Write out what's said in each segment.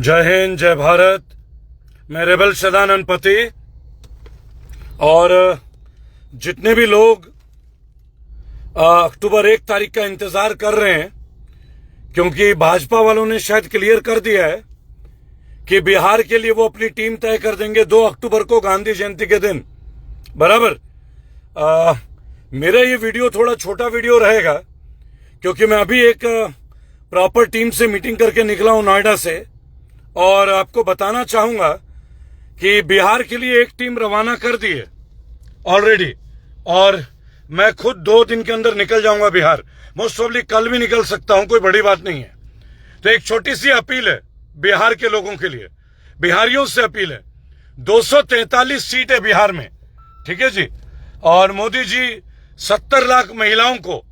जय हिंद, जय भारत। मैं रेबल सदानंद पति और जितने भी लोग अक्टूबर 1 तारीख का इंतजार कर रहे हैं, क्योंकि भाजपा वालों ने शायद क्लियर कर दिया है कि बिहार के लिए वो अपनी टीम तय कर देंगे 2 अक्टूबर को, गांधी जयंती के दिन। बराबर। मेरा ये वीडियो थोड़ा छोटा वीडियो रहेगा, क्योंकि मैं अभी एक प्रॉपर टीम से मीटिंग करके निकला हूं नोएडा से, और आपको बताना चाहूंगा कि बिहार के लिए एक टीम रवाना कर दी है ऑलरेडी, और मैं खुद 2 दिन के अंदर निकल जाऊंगा बिहार। मोस्ट प्रोबेबली कल भी निकल सकता हूं, कोई बड़ी बात नहीं है। तो एक छोटी सी अपील है बिहार के लोगों के लिए, बिहारियों से अपील है। 243 सीट है बिहार में, ठीक है जी। और मोदी जी 70 लाख महिलाओं को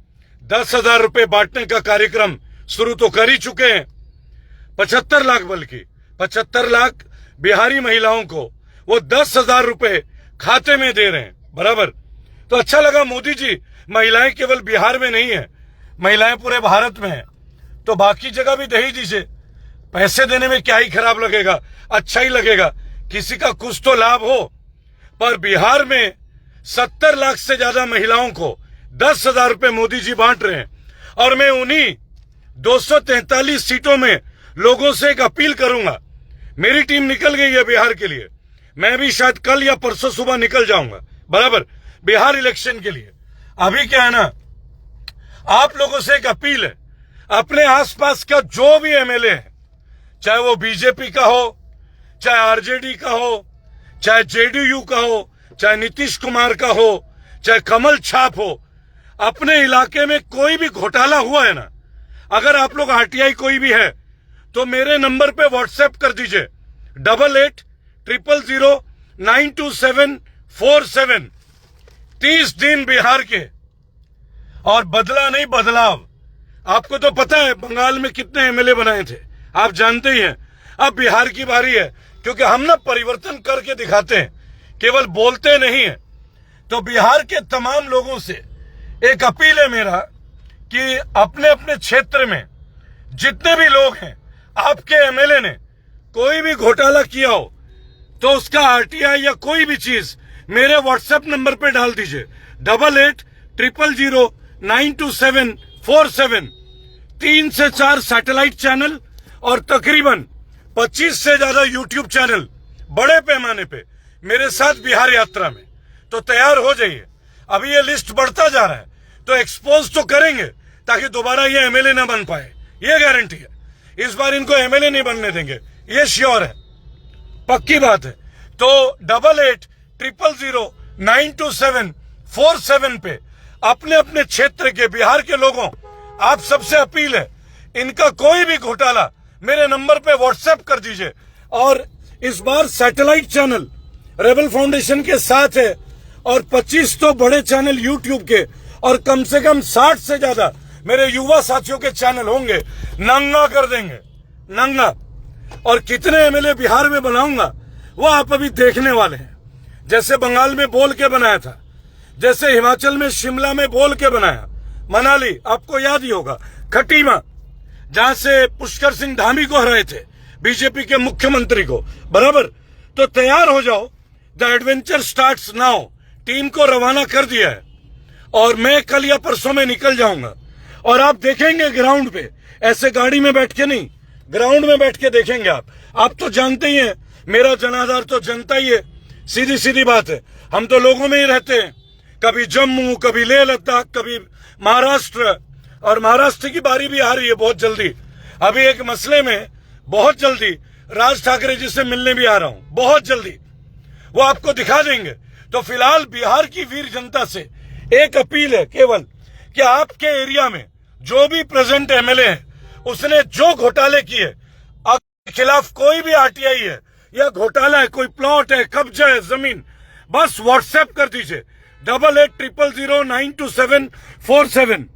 10,000 रुपए बांटने का कार्यक्रम शुरू तो कर ही चुके हैं। 75 लाख, बल्कि 75 लाख बिहारी महिलाओं को वो 10,000 रुपए खाते में दे रहे हैं। बराबर। तो अच्छा लगा, मोदी जी महिलाएं केवल बिहार में नहीं है, महिलाएं पूरे भारत में है, तो बाकी जगह भी दे ही दीजिए। पैसे देने में क्या ही खराब लगेगा, अच्छा ही लगेगा, किसी का कुछ तो लाभ हो। पर बिहार में 70 लाख से ज्यादा महिलाओं को 10,000 रुपए मोदी जी बांट रहे हैं, और मैं उन्हीं 243 सीटों में लोगों से एक अपील करूंगा। मेरी टीम निकल गई है बिहार के लिए, मैं भी शायद कल या परसों सुबह निकल जाऊंगा। बराबर। बिहार इलेक्शन के लिए अभी क्या है ना, आप लोगों से एक अपील है, अपने आसपास का जो भी एमएलए है, चाहे वो बीजेपी का हो, चाहे आरजेडी का हो, चाहे जेडीयू का हो, चाहे नीतीश कुमार का हो, चाहे कमल छाप हो, अपने इलाके में कोई भी घोटाला हुआ है ना, अगर आप लोग आरटीआई कोई भी है तो मेरे नंबर पे व्हाट्सएप कर दीजिए 8800092747। 30 दिन बिहार के, और बदला नहीं बदलाव। आपको तो पता है बंगाल में कितने एमएलए बनाए थे, आप जानते ही हैं। अब बिहार की बारी है, क्योंकि हम ना परिवर्तन करके दिखाते हैं, केवल बोलते नहीं है। तो बिहार के तमाम लोगों से एक अपील है मेरा कि अपने अपने क्षेत्र में जितने भी लोग हैं, आपके एमएलए ने कोई भी घोटाला किया हो तो उसका आरटीआई या कोई भी चीज मेरे व्हाट्सएप नंबर पे डाल दीजिए 8800092747। 3 से 4 सैटेलाइट चैनल और तकरीबन 25 से ज्यादा यूट्यूब चैनल बड़े पैमाने पे मेरे साथ बिहार यात्रा में। तो तैयार हो जाइए, अभी ये लिस्ट बढ़ता जा रहा है, तो एक्सपोज तो करेंगे ताकि दोबारा ये एमएलए ना बन पाए, ये गारंटी है। इस बार इनको एमएलए नहीं बनने देंगे, ये श्योर है, पक्की बात है। तो 8800092747 पे अपने अपने क्षेत्र के बिहार के लोगों, आप सबसे अपील है, इनका कोई भी घोटाला मेरे नंबर पे व्हाट्सएप कर दीजिए। और इस बार सैटेलाइट चैनल रेबल फाउंडेशन के साथ है, और 25 तो बड़े चैनल यूट्यूब के, और कम से कम 60 से ज्यादा मेरे युवा साथियों के चैनल होंगे। नंगा कर देंगे, नंगा। और कितने एमएलए बिहार में बनाऊंगा वो आप अभी देखने वाले हैं। जैसे बंगाल में बोल के बनाया था, जैसे हिमाचल में शिमला में बोल के बनाया, मनाली आपको याद ही होगा, खटीमा जहां से पुष्कर सिंह धामी को हराए थे, बीजेपी के मुख्यमंत्री को। बराबर। तो तैयार हो जाओ, the adventure starts now. Team को रवाना कर दिया है, और मैं कल या परसों में निकल जाऊंगा, और आप देखेंगे ग्राउंड पे, ऐसे गाड़ी में बैठ के नहीं, ग्राउंड में बैठ के देखेंगे आप तो जानते ही हैं, मेरा जनाधार तो जनता ही है, सीधी सीधी बात है। हम तो लोगों में ही रहते हैं, कभी जम्मू, कभी लेह लद्दाख, कभी महाराष्ट्र, और महाराष्ट्र की बारी भी आ रही है बहुत जल्दी। अभी एक मसले में बहुत जल्दी राज ठाकरे जी से मिलने भी आ रहा हूं, बहुत जल्दी, वो आपको दिखा देंगे। तो फिलहाल बिहार की वीर जनता से एक अपील है केवल, कि आपके एरिया में जो भी प्रेजेंट एमएलए है, उसने जो घोटाले किए, आपके खिलाफ कोई भी आरटीआई है या घोटाला है, कोई प्लॉट है, कब्जा है जमीन, बस व्हाट्सएप कर दीजिए 8800092747।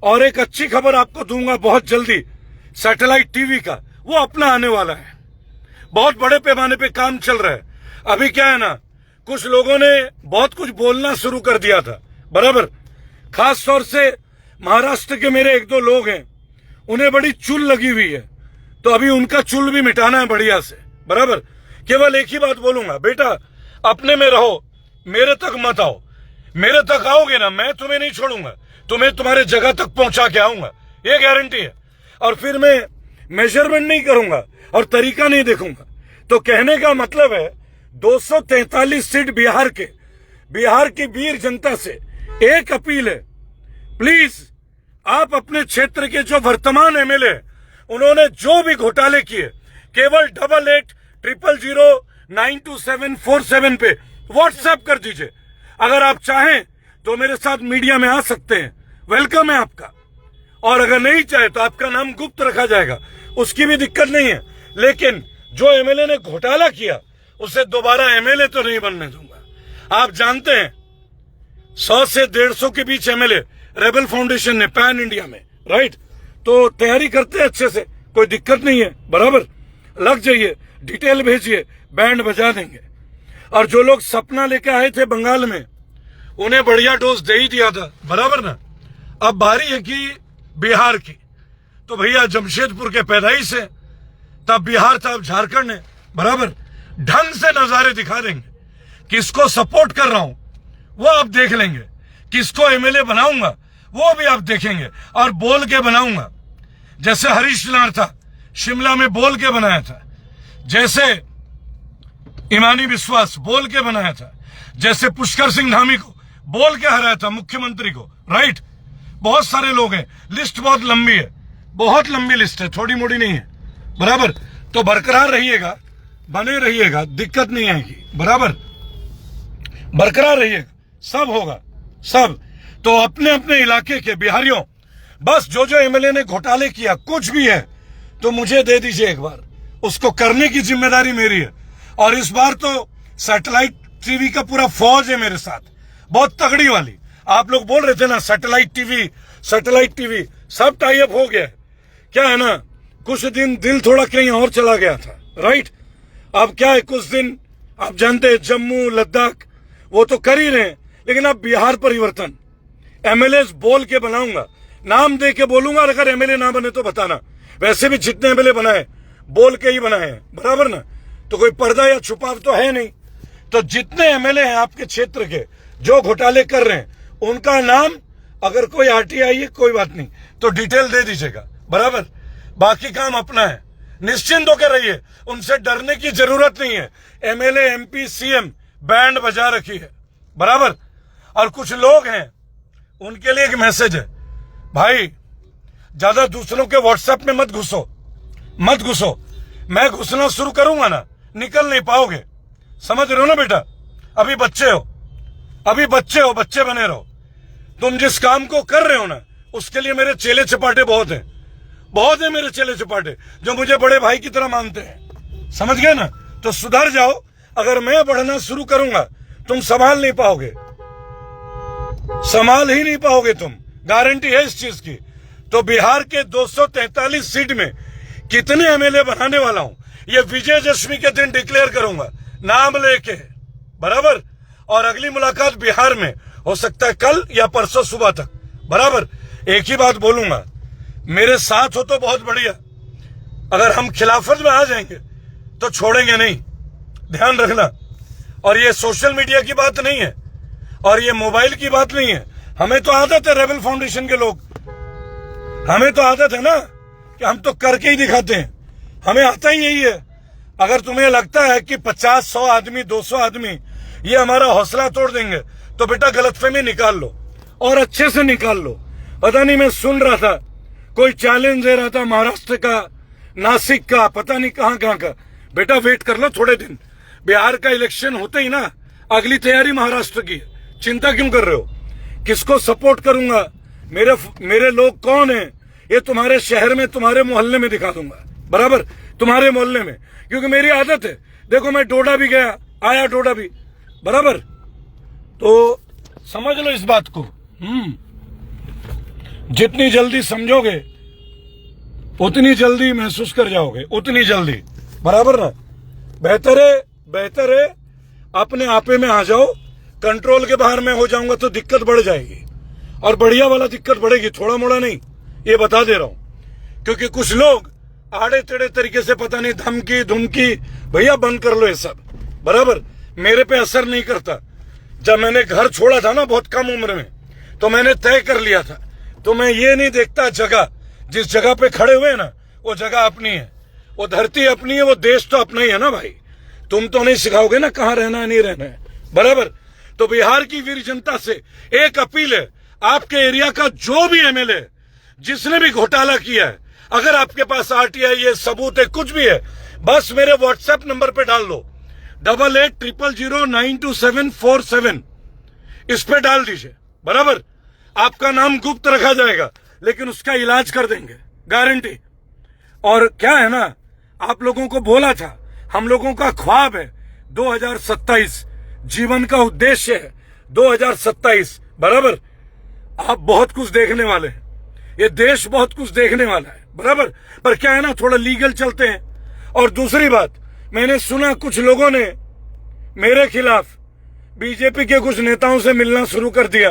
और एक अच्छी खबर आपको दूंगा बहुत जल्दी, सैटेलाइट टीवी का वो अपना आने वाला है। बहुत बड़े पैमाने पे काम चल रहा है। अभी क्या है ना, कुछ लोगों ने बहुत कुछ बोलना शुरू कर दिया था। बराबर। खास तौर से महाराष्ट्र के मेरे 1-2 लोग हैं, उन्हें बड़ी चुल लगी हुई है तो अभी उनका चुल भी मिटाना है बढ़िया से, बराबर। केवल एक ही बात बोलूंगा, बेटा अपने में रहो, मेरे तक मत आओ। मेरे तक आओगे ना, मैं तुम्हें नहीं छोड़ूंगा, तुम्हें तुम्हारे जगह तक पहुंचा के आऊंगा, ये गारंटी है। और फिर मैं मेजरमेंट नहीं करूंगा और तरीका नहीं देखूंगा। तो कहने का मतलब है 243 सीट बिहार की वीर जनता से एक अपील है, प्लीज आप अपने क्षेत्र के जो वर्तमान एमएलए उन्होंने जो भी घोटाले किए, केवल 8800092747 पे व्हाट्सएप कर दीजिए। अगर आप चाहें तो मेरे साथ मीडिया में आ सकते हैं, वेलकम है आपका। और अगर नहीं चाहे तो आपका नाम गुप्त रखा जाएगा, उसकी भी दिक्कत नहीं है। लेकिन जो एमएलए ने घोटाला किया उसे दोबारा एमएलए तो नहीं बनने दूंगा। आप जानते हैं 100 से 150 के बीच एमएलए रेबल फाउंडेशन ने पैन इंडिया में, राइट। तो तैयारी करते हैं अच्छे से, कोई दिक्कत नहीं है, बराबर। लग जाइए, डिटेल भेजिए, बैंड बजा देंगे। और जो लोग सपना लेके आए थे बंगाल में, उन्हें बढ़िया डोज दे ही दिया था, बराबर ना। अब बारी है कि बिहार की, तो भैया जमशेदपुर के पैदाइश है, तब बिहार था, अब झारखंड है, बराबर। ढंग से नजारे दिखा देंगे। किसको सपोर्ट कर रहा हूं वो आप देख लेंगे, किसको एमएलए बनाऊंगा वो भी आप देखेंगे। और बोल के बनाऊंगा, जैसे हरीश लाल था, शिमला में बोल के बनाया था, जैसे इमानी विश्वास बोल के बनाया था, जैसे पुष्कर सिंह धामी को बोल के हराया था, मुख्यमंत्री को, राइट। बहुत सारे लोग हैं, लिस्ट बहुत लंबी है, बहुत लंबी लिस्ट है, थोड़ी मोड़ी नहीं है, बराबर। तो बरकरार रहिएगा, बने रहिएगा, दिक्कत नहीं आएगी, बराबर। बरकरार रहिएगा, सब होगा, सब। तो अपने अपने इलाके के बिहारियों, बस जो जो एमएलए ने घोटाले किया कुछ भी है तो मुझे दे दीजिए एक बार, उसको करने की जिम्मेदारी मेरी है। और इस बार तो सैटेलाइट टीवी का पूरा फौज है मेरे साथ, बहुत तगड़ी वाली। आप लोग बोल रहे थे ना सैटेलाइट टीवी, सब टाई अप हो गया है। क्या है ना, कुछ दिन दिल थोड़ा कहीं और चला गया था, राइट। अब क्या है, कुछ दिन आप जानते हैं जम्मू लद्दाख वो तो कर ही रहे हैं, लेकिन अब बिहार परिवर्तन, एमएलए बोल के बनाऊंगा, नाम दे के बोलूंगा। और अगर एमएलए ना बने तो बताना, वैसे भी जितने एमएलए बनाए बोल के ही बनाए हैं, बराबर ना। तो कोई पर्दा या छुपाव तो है नहीं। तो जितने एमएलए हैं आपके क्षेत्र के जो घोटाले कर रहे हैं, उनका नाम, अगर कोई आरटीआई है कोई बात नहीं तो डिटेल दे दीजिएगा, बराबर। बाकी काम अपना है, निश्चिंत होकर रहिए, उनसे डरने की जरूरत नहीं है। एमएलए एमपी सीएम बैंड बजा रखी है, बराबर। और कुछ लोग हैं, उनके लिए एक मैसेज है, भाई ज्यादा दूसरों के व्हाट्सएप में मत घुसो। मैं घुसना शुरू करूंगा ना, निकल नहीं पाओगे, समझ रहे हो ना बेटा। अभी बच्चे हो, बच्चे बने रहो। तुम जिस काम को कर रहे हो ना, उसके लिए मेरे चेले चपाटे बहुत हैं मेरे चेले चपाटे, जो मुझे बड़े भाई की तरह मानते हैं, समझ गए ना। तो सुधर जाओ, अगर मैं बढ़ना शुरू करूंगा तुम संभाल ही नहीं पाओगे तुम, गारंटी है इस चीज की। तो बिहार के 243 सीट में कितने एमएलए बनाने वाला हूं, ये विजयदशमी के दिन डिक्लेयर करूंगा, नाम लेके, बराबर। और अगली मुलाकात बिहार में हो सकता है कल या परसों सुबह तक, बराबर। एक ही बात बोलूंगा, मेरे साथ हो तो बहुत बढ़िया, अगर हम खिलाफत में आ जाएंगे तो छोड़ेंगे नहीं, ध्यान रखना। और ये सोशल मीडिया की बात नहीं है और ये मोबाइल की बात नहीं है। हमें तो आदत है, रेबल फाउंडेशन के लोग, हमें तो आदत है ना कि हम तो करके ही दिखाते हैं, हमें आता ही यही है। अगर तुम्हें लगता है कि 50-100 आदमी 200 आदमी ये हमारा हौसला तोड़ देंगे तो बेटा गलतफहमी निकाल लो, और अच्छे से निकाल लो। पता नहीं, मैं सुन रहा था कोई चैलेंज दे रहा था महाराष्ट्र का, नासिक का, पता नहीं कहां का। बेटा वेट कर लो थोड़े दिन, बिहार का इलेक्शन होते ही ना अगली तैयारी महाराष्ट्र की है। चिंता क्यों कर रहे हो, किसको सपोर्ट करूंगा, मेरे लोग कौन है, ये तुम्हारे शहर में, तुम्हारे मोहल्ले में दिखा दूंगा, बराबर। तुम्हारे मोहल्ले में, क्योंकि मेरी आदत है। देखो मैं डोडा भी गया, आया डोडा भी, बराबर। तो समझ लो इस बात को, जितनी जल्दी समझोगे उतनी जल्दी महसूस कर जाओगे, उतनी जल्दी, बराबर ना। बेहतर है अपने आपे में आ जाओ। कंट्रोल के बाहर में हो जाऊंगा तो दिक्कत बढ़ जाएगी, और बढ़िया वाला दिक्कत बढ़ेगी, थोड़ा मोड़ा नहीं, ये बता दे रहा हूं। क्योंकि कुछ लोग आड़े टेढ़े तरीके से पता नहीं धमकी धुमकी, भैया बंद कर लो ये सब, बराबर। मेरे पे असर नहीं करता। जब मैंने घर छोड़ा था ना बहुत कम उम्र में, तो मैंने तय कर लिया था, तो मैं ये नहीं देखता जगह, जिस जगह पे खड़े हुए ना वो जगह अपनी है, वो धरती अपनी है, वो देश तो अपना ही है ना भाई। तुम तो नहीं सिखाओगे ना कहाँ रहना है नहीं रहना है, बराबर। तो बिहार की वीर जनता से एक अपील है, आपके एरिया का जो भी एमएलए जिसने भी घोटाला किया है, अगर आपके पास आरटीआई ये सबूत है, कुछ भी है, बस मेरे व्हाट्सएप नंबर पे डाल लो, 8800092747, इस पे डाल दीजिए, बराबर। आपका नाम गुप्त रखा जाएगा, लेकिन उसका इलाज कर देंगे, गारंटी। और क्या है ना, आप लोगों को बोला था, हम लोगों का ख्वाब है 2027, जीवन का उद्देश्य है 2027, बराबर। आप बहुत कुछ देखने वाले हैं, ये देश बहुत कुछ देखने वाला है, बराबर। पर क्या है ना, थोड़ा लीगल चलते हैं। और दूसरी बात, मैंने सुना कुछ लोगों ने मेरे खिलाफ बीजेपी के कुछ नेताओं से मिलना शुरू कर दिया।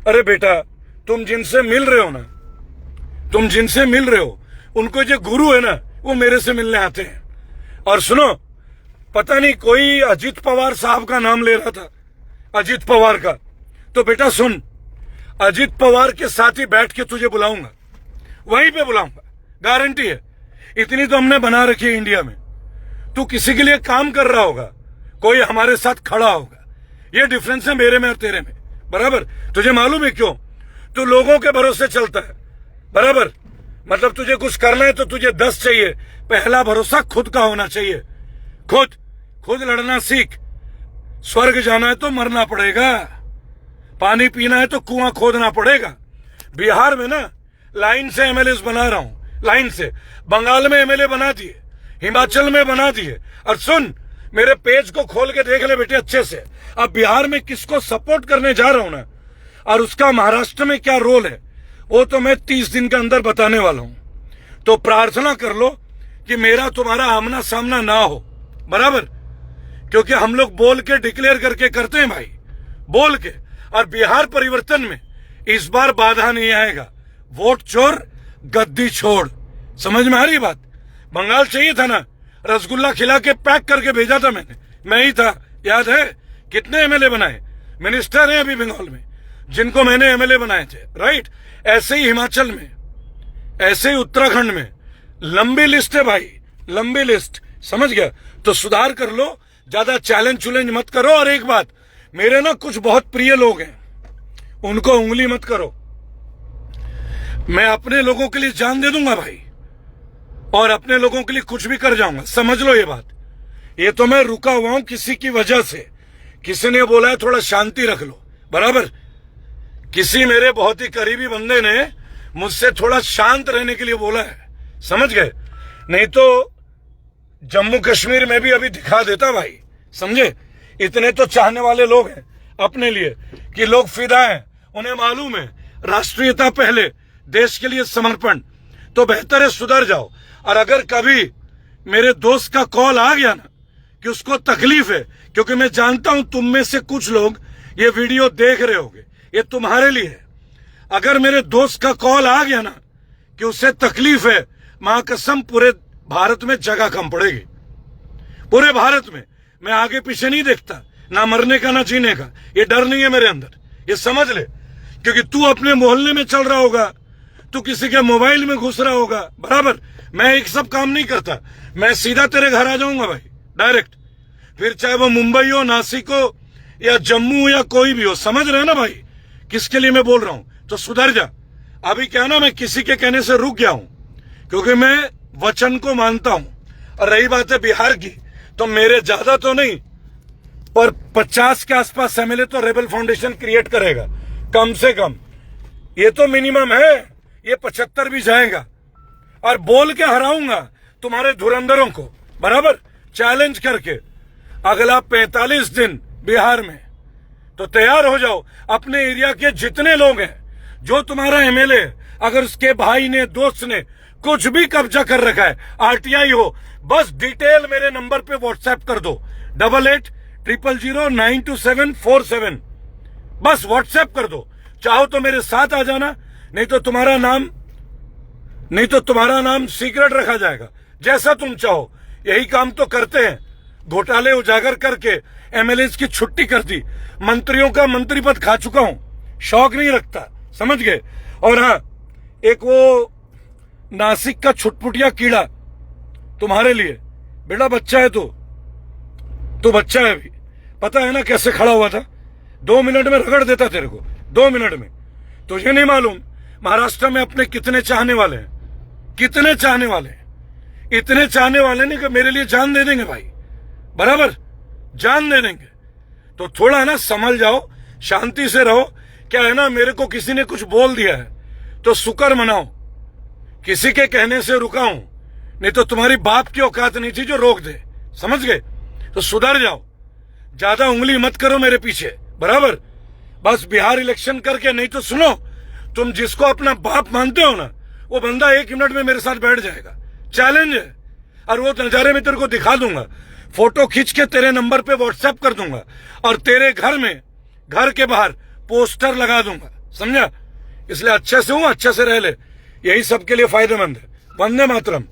अरे बेटा, तुम जिनसे मिल रहे हो ना, तुम जिनसे मिल रहे हो, उनको जो गुरु है ना, वो मेरे से मिलने आते हैं। और सुनो, पता नहीं कोई अजीत पवार साहब का नाम ले रहा था, अजीत पवार का। तो बेटा सुन, अजीत पवार के साथ ही बैठ के तुझे बुलाऊंगा, वहीं पे बुलाऊंगा, गारंटी है। इतनी तो हमने बना रखी है इंडिया में। तू किसी के लिए काम कर रहा होगा, कोई हमारे साथ खड़ा होगा, ये डिफरेंस है मेरे में और तेरे में, बराबर। तुझे मालूम है क्यों? तू लोगों के भरोसे चलता है, बराबर। मतलब तुझे कुछ करना है तो तुझे 10 चाहिए, पहला भरोसा खुद का होना चाहिए। खुद लड़ना सीख। स्वर्ग जाना है तो मरना पड़ेगा, पानी पीना है तो कुआं खोदना पड़ेगा। बिहार में ना लाइन से एमएलए बना रहा हूं, लाइन से। बंगाल में एमएलए बना दिए, हिमाचल में बना दिए। और सुन, मेरे पेज को खोल के देख ले बेटे अच्छे से। अब बिहार में किसको सपोर्ट करने जा रहा हूं ना, और उसका महाराष्ट्र में क्या रोल है, वो तो मैं 30 दिन के अंदर बताने वाला हूं। तो प्रार्थना कर लो कि मेरा तुम्हारा आमना सामना ना हो, बराबर। क्योंकि हम लोग बोल के डिक्लेयर करके करते हैं भाई, बोल के। और बिहार परिवर्तन में इस बार बाधा नहीं आएगा। वोट चोर गद्दी छोड़, समझ में आ रही बात? बंगाल चाहिए था ना, रसगुल्ला खिला के पैक करके भेजा था मैंने, मैं ही था, याद है? कितने एमएलए बनाए, मिनिस्टर हैं अभी बंगाल में जिनको मैंने एमएलए बनाए थे, राइट। ऐसे ही हिमाचल में, ऐसे ही उत्तराखंड में, लंबी लिस्ट है भाई, लंबी लिस्ट, समझ गया? तो सुधार कर लो, ज्यादा चैलेंज मत करो। और एक बात, मेरे ना कुछ बहुत प्रिय लोग हैं, उनको उंगली मत करो। मैं अपने लोगों के लिए जान दे दूंगा भाई, और अपने लोगों के लिए कुछ भी कर जाऊंगा, समझ लो ये बात। ये तो मैं रुका हुआ हूं किसी की वजह से, किसी ने बोला है थोड़ा शांति रख लो, बराबर। किसी मेरे बहुत ही करीबी बंदे ने मुझसे थोड़ा शांत रहने के लिए बोला है, समझ गए? नहीं तो जम्मू कश्मीर में भी अभी दिखा देता भाई, समझे? इतने तो चाहने वाले लोग हैं अपने लिए कि लोग फिदा हैं, उन्हें मालूम है राष्ट्रीयता पहले, देश के लिए समर्पण। तो बेहतर है सुधर जाओ। और अगर कभी मेरे दोस्त का कॉल आ गया ना कि उसको तकलीफ है, क्योंकि मैं जानता हूं तुम में से कुछ लोग ये वीडियो देख रहे होगे, ये तुम्हारे लिए है। अगर मेरे दोस्त का कॉल आ गया ना कि उसे तकलीफ है, मां कसम पूरे भारत में जगह कम पड़ेगी, पूरे भारत में। मैं आगे पीछे नहीं देखता, ना मरने का ना जीने का, ये डर नहीं है मेरे अंदर, ये समझ ले। क्योंकि तू अपने मोहल्ले में चल रहा होगा, तू किसी के मोबाइल में घुस रहा होगा, बराबर। मैं एक सब काम नहीं करता, मैं सीधा तेरे घर आ जाऊंगा भाई, डायरेक्ट। फिर चाहे वो मुंबई हो, नासिक हो, या जम्मू, या कोई भी हो, समझ रहे हो ना भाई किसके लिए मैं बोल रहा हूं? तो सुधर जा। अभी क्या ना, मैं किसी के कहने से रुक गया हूं, क्योंकि मैं वचन को मानता हूं। और रही बात है बिहार की, तो मेरे ज्यादा तो नहीं, पर 50 के आसपास एमएलए तो रेबल फाउंडेशन क्रिएट करेगा कम से कम, ये तो मिनिमम है। ये 75 भी जाएगा, और बोल के हराऊंगा तुम्हारे धुरंधरों को, बराबर, चैलेंज करके। अगला 45 दिन बिहार में, तो तैयार हो जाओ। अपने एरिया के जितने लोग हैं, जो तुम्हारा एमएलए, अगर उसके भाई ने, दोस्त ने कुछ भी कब्जा कर रखा है, आरटीआई हो, बस डिटेल मेरे नंबर पे व्हाट्सएप कर दो, 8800092747, बस व्हाट्सएप कर दो। चाहो तो मेरे साथ आ जाना, नहीं तो तुम्हारा नाम नहीं तो तुम्हारा नाम सीक्रेट रखा जाएगा। जैसा तुम चाहो, यही काम तो करते हैं। घोटाले उजागर करके एमएलए की छुट्टी कर दी, मंत्रियों का मंत्री पद खा चुका हूं, शौक नहीं रखता, समझ गए। और हाँ, एक वो नासिक का छुटपुटिया कीड़ा तुम्हारे लिए, बेटा बच्चा है तो बच्चा है अभी, पता है ना कैसे खड़ा हुआ था, 2 मिनट में रगड़ देता तेरे को, 2 मिनट में। तुझे नहीं मालूम महाराष्ट्र में अपने कितने चाहने वाले हैं, कितने चाहने वाले हैं, इतने चाहने वाले नहीं कि मेरे लिए जान दे देंगे भाई, बराबर जान दे देंगे। तो थोड़ा ना संभल जाओ, शांति से रहो। क्या है ना, मेरे को किसी ने कुछ बोल दिया है तो शुक्र मनाओ, किसी के कहने से रुका हूं, नहीं तो तुम्हारी बाप की औकात नहीं थी जो रोक दे, समझ गए। तो सुधर जाओ, ज्यादा उंगली मत करो मेरे पीछे, बराबर। बस बिहार इलेक्शन करके, नहीं तो सुनो, तुम जिसको अपना बाप मानते हो ना, वो बंदा 1 मिनट में मेरे साथ बैठ जाएगा, चैलेंज है। और वो नजारे में तेरे को दिखा दूंगा, फोटो खींच के तेरे नंबर पे व्हाट्सएप कर दूंगा, और तेरे घर में, घर के बाहर पोस्टर लगा दूंगा, समझा। इसलिए अच्छे से हूं, अच्छे से रह ले, यही सबके लिए फायदेमंद है। वंदे मातरम।